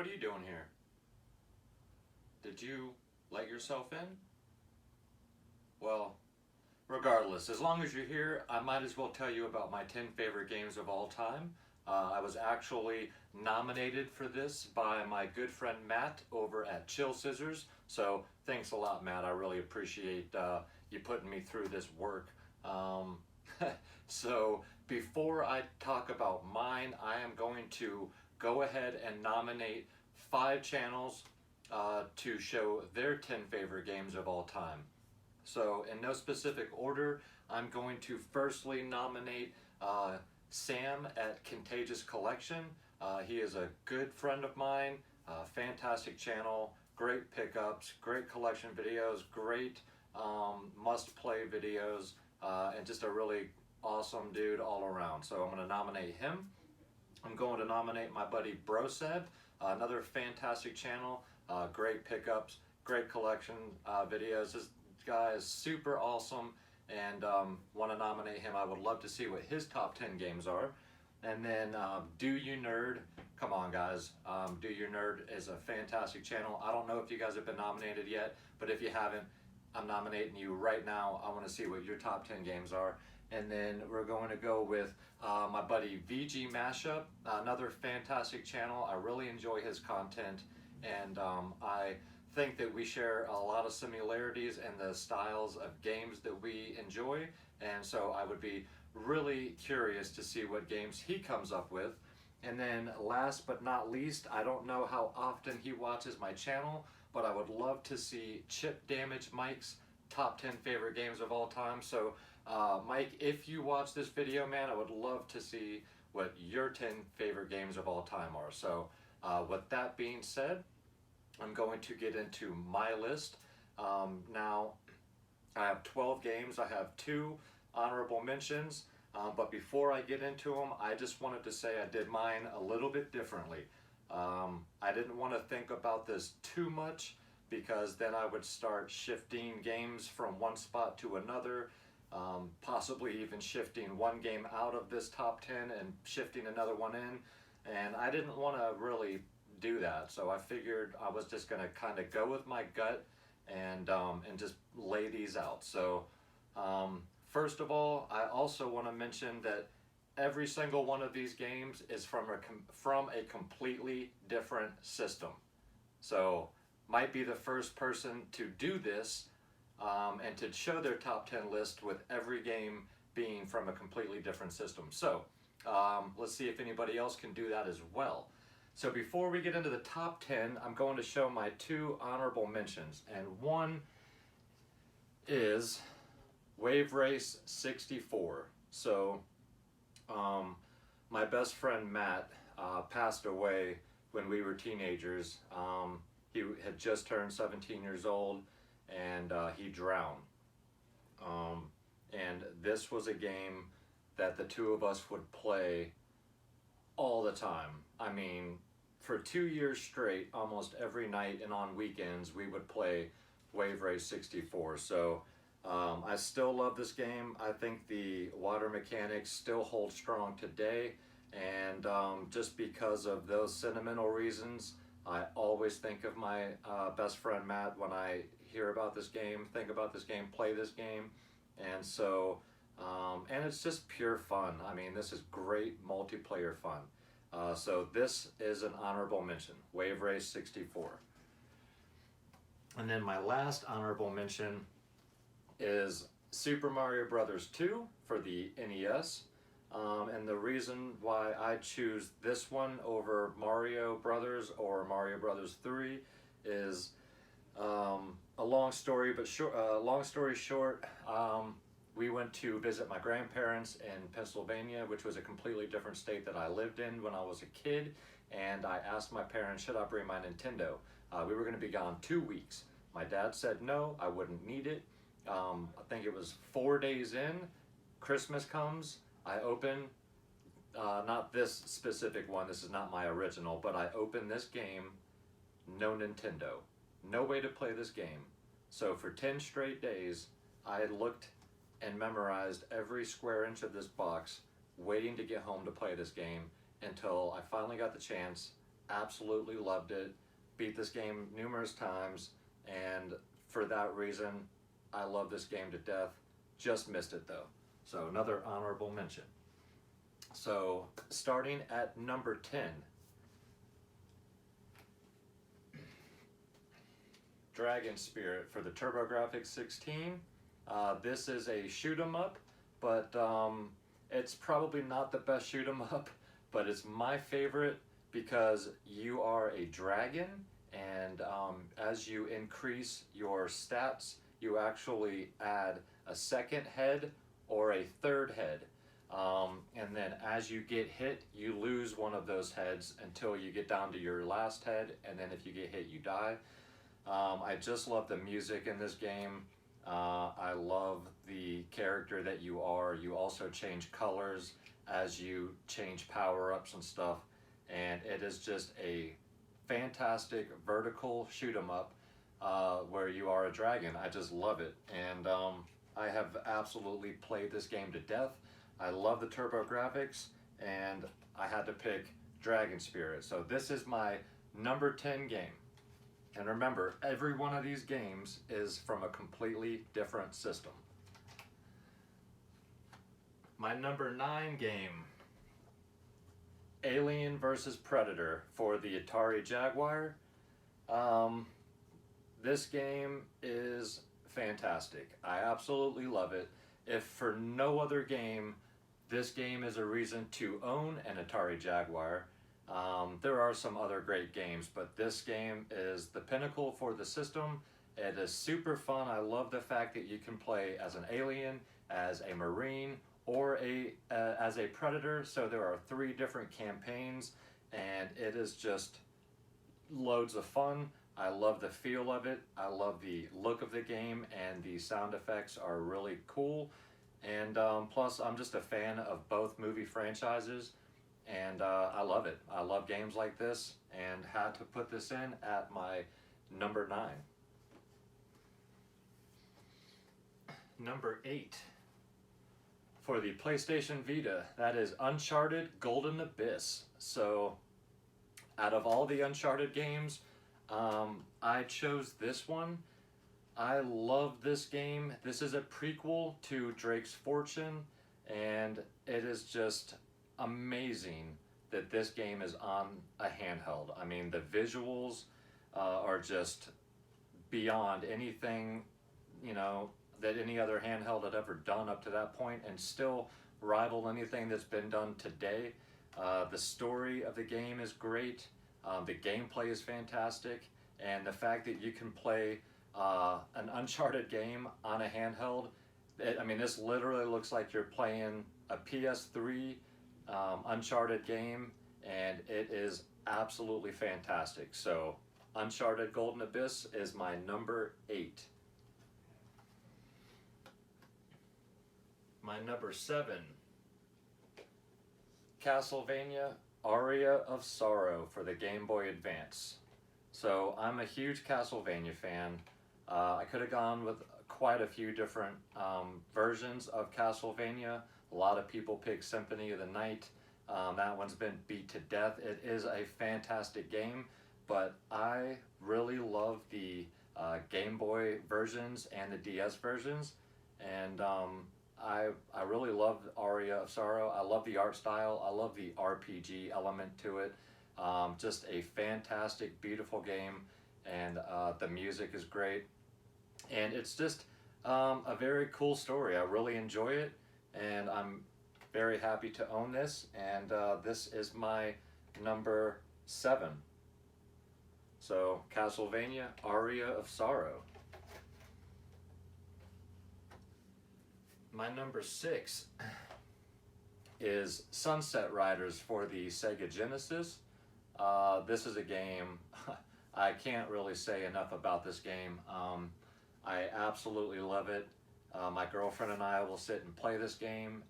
What are you doing here? Did you let yourself in? Well, regardless, as long as you're here, I might as well tell you about my 10 favorite games of all time. I was actually nominated for this by my good friend Matt over at ChillScissors. So thanks a lot, Matt. I really appreciate you putting me through this work. Um, so before I talk about mine, I am going to go ahead and nominate 5 channels to show their 10 favorite games of all time. So in no specific order, I'm going to firstly nominate Sam at Contagious Collection. He is a good friend of mine, fantastic channel, great pickups, great collection videos, great must-play videos, and just a really awesome dude all around. So I'm going to nominate him. I'm going to nominate my buddy Broseb, another fantastic channel, great pickups, great collection videos. This guy is super awesome, and want to nominate him. I would love to see what his top 10 games are. And then Do You Nerd, come on guys, Do You Nerd is a fantastic channel. I don't know if you guys have been nominated yet, but if you haven't, I'm nominating you right now. I want to see what your top 10 games are. And then we're going to go with my buddy VG Mashup, another fantastic channel. I really enjoy his content, and I think that we share a lot of similarities in the styles of games that we enjoy, and so I would be really curious to see what games he comes up with. And then last but not least, I don't know how often he watches my channel, but I would love to see Chip Damage Mike's top 10 favorite games of all time. So Mike, if you watch this video, man, I would love to see what your 10 favorite games of all time are. So with that being said, I'm going to get into my list. Now, I have 12 games. I have 2 honorable mentions, but before I get into them, I just wanted to say I did mine a little bit differently. I didn't want to think about this too much, because then I would start shifting games from one spot to another, possibly even shifting one game out of this top 10 and shifting another one in, and I didn't want to really do that. So I figured I was just going to kind of go with my gut and just lay these out. So first of all, I also want to mention that every single one of these games is from a completely different system. So might be the first person to do this and to show their top 10 list with every game being from a completely different system. So let's see if anybody else can do that as well. So before we get into the top 10, I'm going to show my 2 honorable mentions, and one is Wave Race 64. So my best friend Matt passed away when we were teenagers. He had just turned 17 years old, and he drowned. And this was a game that the 2 of us would play all the time. I mean, for 2 years straight, almost every night and on weekends, we would play Wave Race 64. So I still love this game. I think the water mechanics still hold strong today, and just because of those sentimental reasons, I always think of my best friend Matt when I hear about this game, think about this game, play this game. And so and it's just pure fun. I mean, this is great multiplayer fun. So this is an honorable mention, Wave Race 64. And then my last honorable mention is Super Mario Brothers 2 for the NES. And the reason why I choose this one over Mario Brothers or Mario Brothers 3 is a long story, but long story short, we went to visit my grandparents in Pennsylvania, which was a completely different state that I lived in when I was a kid, and I asked my parents, should I bring my Nintendo? We were going to be gone 2 weeks. My dad said no, I wouldn't need it. I think it was 4 days in, Christmas comes, I open, not this specific one, this is not my original, but I open this game, no Nintendo, no way to play this game. So for 10 straight days, I had looked and memorized every square inch of this box, waiting to get home to play this game, until I finally got the chance absolutely loved it. Beat this game numerous times, and for that reason, I love this game to death. Just missed it though. So another honorable mention. So starting at number 10, Dragon Spirit for the TurboGrafx 16. This is a shoot 'em up, but it's probably not the best shoot 'em up, but it's my favorite because you are a dragon, and as you increase your stats, you actually add a second head or a third head. And then as you get hit, you lose one of those heads until you get down to your last head, and then if you get hit, you die. I just love the music in this game. I love the character that you are. You also change colors as you change power-ups and stuff, and it is just a fantastic vertical shoot 'em up where you are a dragon. I just love it, and I have absolutely played this game to death. I love the TurboGrafx, and I had to pick Dragon Spirit. So this is my number 10 game. And remember, every one of these games is from a completely different system. My number 9 game, Alien vs. Predator for the Atari Jaguar. This game is fantastic. I absolutely love it. If for no other game, this game is a reason to own an Atari Jaguar. There are some other great games, but this game is the pinnacle for the system. It is super fun. I love the fact that you can play as an alien, as a marine, or as a predator. So there are 3 different campaigns, and it is just loads of fun. I love the feel of it. I love the look of the game, and the sound effects are really cool. And plus, I'm just a fan of both movie franchises, and I love it. I love games like this, and had to put this in at my number 9. Number 8. For the PlayStation Vita, that is Uncharted Golden Abyss. So, out of all the Uncharted games, I chose this one. I love this game. This is a prequel to Drake's Fortune, and it is just amazing that this game is on a handheld. I mean, the visuals are just beyond anything, you know, that any other handheld had ever done up to that point, and still rival anything that's been done today. The story of the game is great. The gameplay is fantastic, and the fact that you can play an Uncharted game on a handheld, I mean, this literally looks like you're playing a PS3 Uncharted game, and it is absolutely fantastic. So, Uncharted Golden Abyss is my number 8. My number 7, Castlevania Aria of Sorrow for the Game Boy Advance. So I'm a huge Castlevania fan. I could have gone with quite a few different versions of Castlevania. A lot of people pick Symphony of the Night. That one's been beat to death. It is a fantastic game, but I really love the Game Boy versions and the DS versions, and I really love Aria of Sorrow. I love the art style. I love the RPG element to it. Just a fantastic, beautiful game, and the music is great. And it's just a very cool story. I really enjoy it, and I'm very happy to own this. And this is my number 7. So, Castlevania Aria of Sorrow. My number 6 is Sunset Riders for the Sega Genesis. This is a game, I can't really say enough about this game. I absolutely love it. My girlfriend and I will sit and play this game.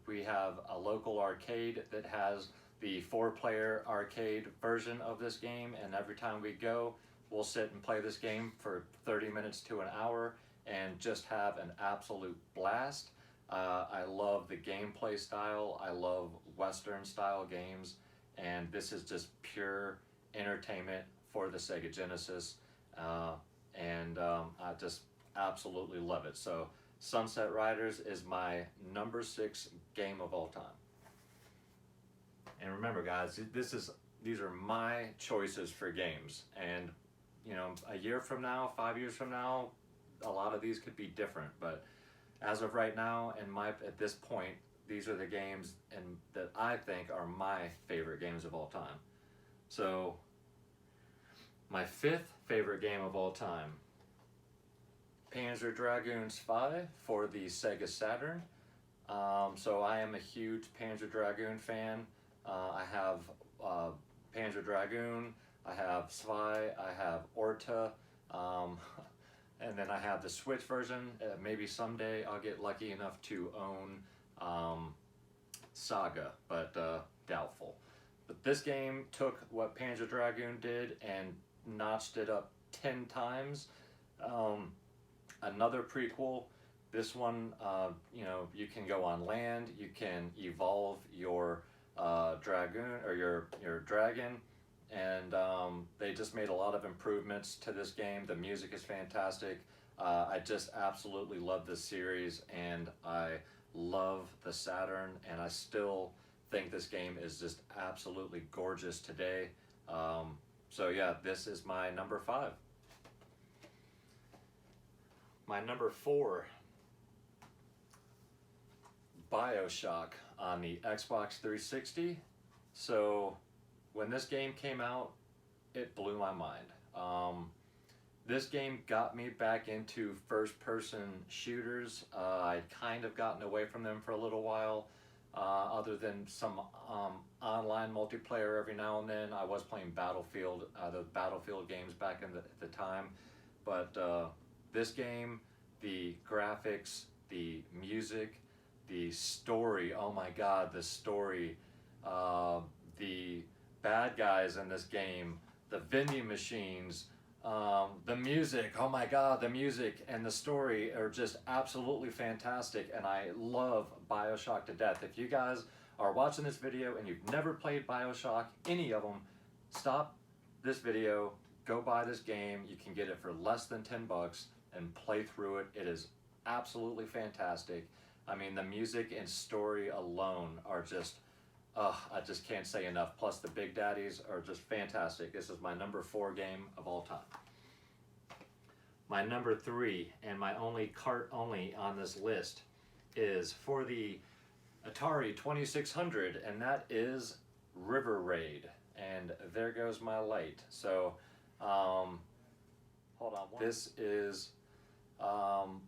We have a local arcade that has the 4-player arcade version of this game, and every time we go, we'll sit and play this game for 30 minutes to an hour and just have an absolute blast. I love the gameplay style. I love Western style games, and this is just pure entertainment for the Sega Genesis, and I just absolutely love it. So Sunset Riders is my number 6 game of all time. And remember, guys, these are my choices for games, and you know, a year from now, 5 years from now, a lot of these could be different. But as of right now, at this point, these are the games that I think are my favorite games of all time. So my 5th favorite game of all time, Panzer Dragoon Spy for the Sega Saturn. So I am a huge Panzer Dragoon fan. I have Panzer Dragoon, I have Spy, I have Orta, and then I have the Switch version. Maybe someday I'll get lucky enough to own Saga, but doubtful. But this game took what Panzer Dragoon did and notched it up 10 times. Another prequel. This one, you know, you can go on land, you can evolve your dragoon or your dragon, and they just made a lot of improvements to this game. The music is fantastic. I just absolutely love this series, and I love the Saturn, and I still think this game is just absolutely gorgeous today. So yeah, this is my number 5. My number 4, Bioshock on the Xbox 360. So when this game came out, it blew my mind. This game got me back into first-person shooters. I'd kind of gotten away from them for a little while, other than some online multiplayer every now and then. I was playing Battlefield, the Battlefield games back in the time, but this game, the graphics, the music, the story, oh my god, the story, the bad guys in this game, the vending machines, the music, oh my god, the music and the story are just absolutely fantastic, and I love Bioshock to death. If you guys are watching this video and you've never played Bioshock, any of them, stop this video, go buy this game. You can get it for less than 10 bucks and play through it. It is absolutely fantastic. I mean, the music and story alone are just, I just can't say enough. Plus the Big Daddies are just fantastic. This is my number 4 game of all time. My number 3, and my only cart only on this list, is for the Atari 2600, and that is River Raid. And there goes my light. So, hold on. This is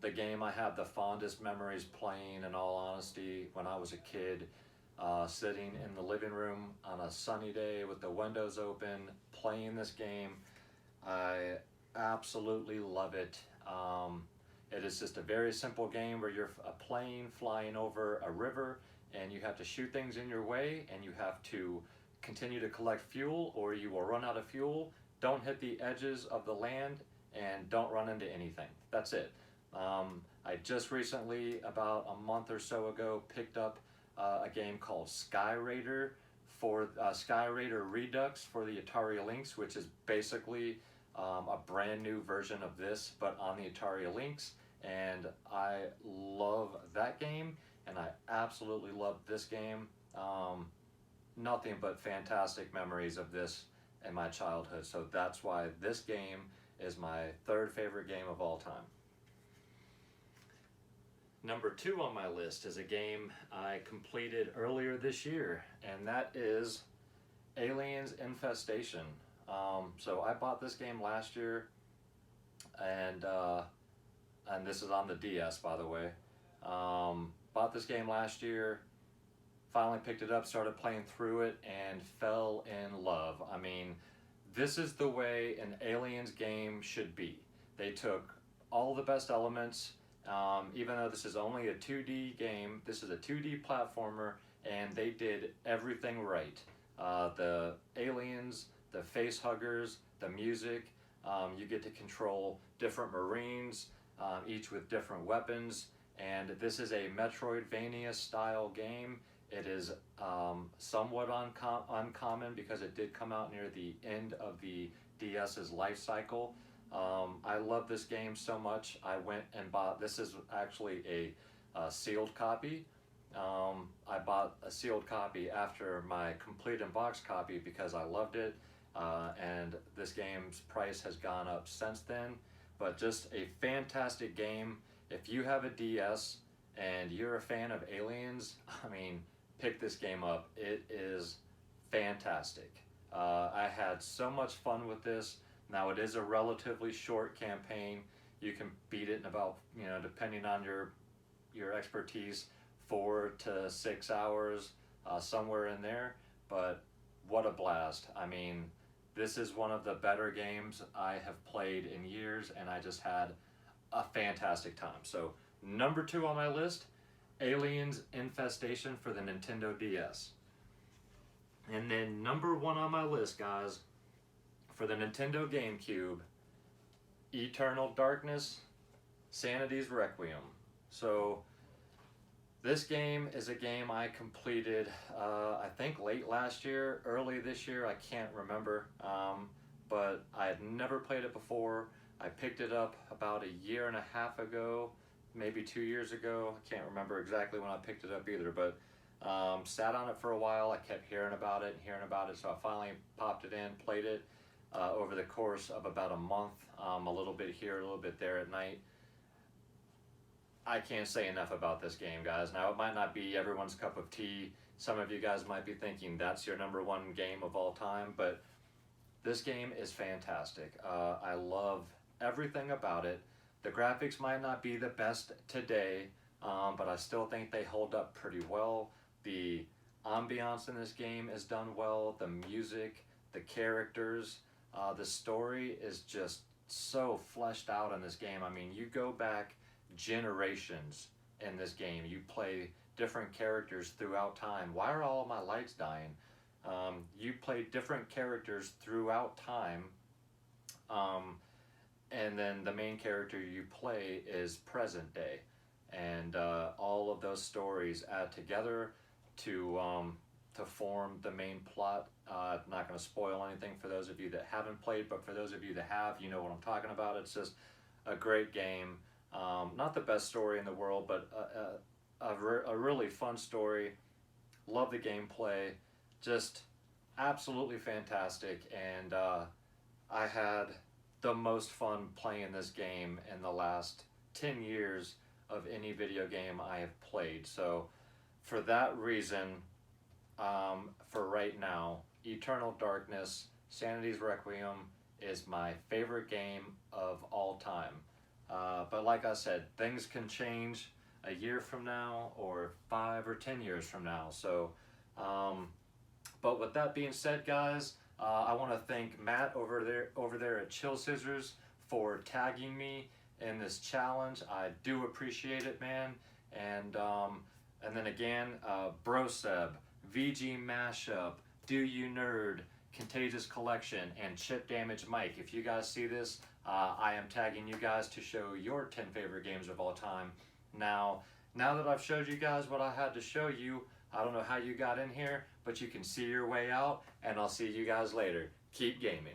the game I have the fondest memories playing, in all honesty, when I was a kid, sitting in the living room on a sunny day with the windows open, playing this game. I absolutely love it. It is just a very simple game where you're a plane flying over a river, and you have to shoot things in your way, and you have to continue to collect fuel, or you will run out of fuel. Don't hit the edges of the land, and don't run into anything. That's it. I just recently, about a month or so ago, picked up a game called Sky Raider Redux for the Atari Lynx, which is basically a brand new version of this, but on the Atari Lynx. And I love that game, and I absolutely love this game. Nothing but fantastic memories of this in my childhood. So that's why this game is my 3rd favorite game of all time. Number 2 on my list is a game I completed earlier this year, and that is Aliens Infestation. So I bought this game last year, and this is on the DS, by the way. Bought this game last year, finally picked it up, started playing through it, and fell in love. I mean, this is the way an Aliens game should be. They took all the best elements, even though this is only a 2D game, this is a 2D platformer, and they did everything right. The aliens, the face huggers, the music, you get to control different Marines, each with different weapons, and this is a Metroidvania style game. It is somewhat uncommon because it did come out near the end of the DS's life cycle. I love this game so much. I went and bought, this is actually a sealed copy. I bought a sealed copy after my complete and box copy because I loved it, and this game's price has gone up since then. But just a fantastic game. If you have a DS and you're a fan of Aliens, I mean, pick this game up. It is fantastic. I had so much fun with this. Now it is a relatively short campaign. You can beat it in about, you know, depending on your expertise, 4 to 6 hours, somewhere in there. But what a blast. I mean, this is one of the better games I have played in years, and I just had a fantastic time. So number 2 on my list, Aliens Infestation for the Nintendo DS. And then number 1 on my list, guys, for the Nintendo GameCube, Eternal Darkness, Sanity's Requiem. So this game is a game I completed, I think late last year, early this year, I can't remember, but I had never played it before. I picked it up about a year and a half ago, maybe 2 years ago. I can't remember exactly when I picked it up either, but sat on it for a while. I kept hearing about it, so I finally popped it in, played it over the course of about a month, a little bit here, a little bit there at night. I can't say enough about this game, guys. Now, it might not be everyone's cup of tea. Some of you guys might be thinking that's your number 1 game of all time, but this game is fantastic. I love everything about it. The graphics might not be the best today, but I still think they hold up pretty well. The ambiance in this game is done well. The music, the characters, the story is just so fleshed out in this game. I mean, you go back generations in this game. You play different characters throughout time. Why are all my lights dying? You play different characters throughout time, and then the main character you play is present day, and all of those stories add together to form the main plot. Not going to spoil anything for those of you that haven't played, but for those of you that have, you know what I'm talking about. It's just a great game. Not the best story in the world, but a really fun story. Love the gameplay. Just absolutely fantastic. And I had the most fun playing this game in the last 10 years of any video game I have played. So for that reason, for right now, Eternal Darkness, Sanity's Requiem is my favorite game of all time. But like I said, things can change a year from now or 5 or 10 years from now. So, but with that being said, guys, I want to thank Matt over there at ChillScissors for tagging me in this challenge. I do appreciate it, man. And then again, Broseb, VG Mashup, Do You Nerd, Contagious Collection, and Chip Damage Mike. If you guys see this, I am tagging you guys to show your 10 favorite games of all time. Now that I've showed you guys what I had to show you, I don't know how you got in here, but you can see your way out, and I'll see you guys later. Keep gaming.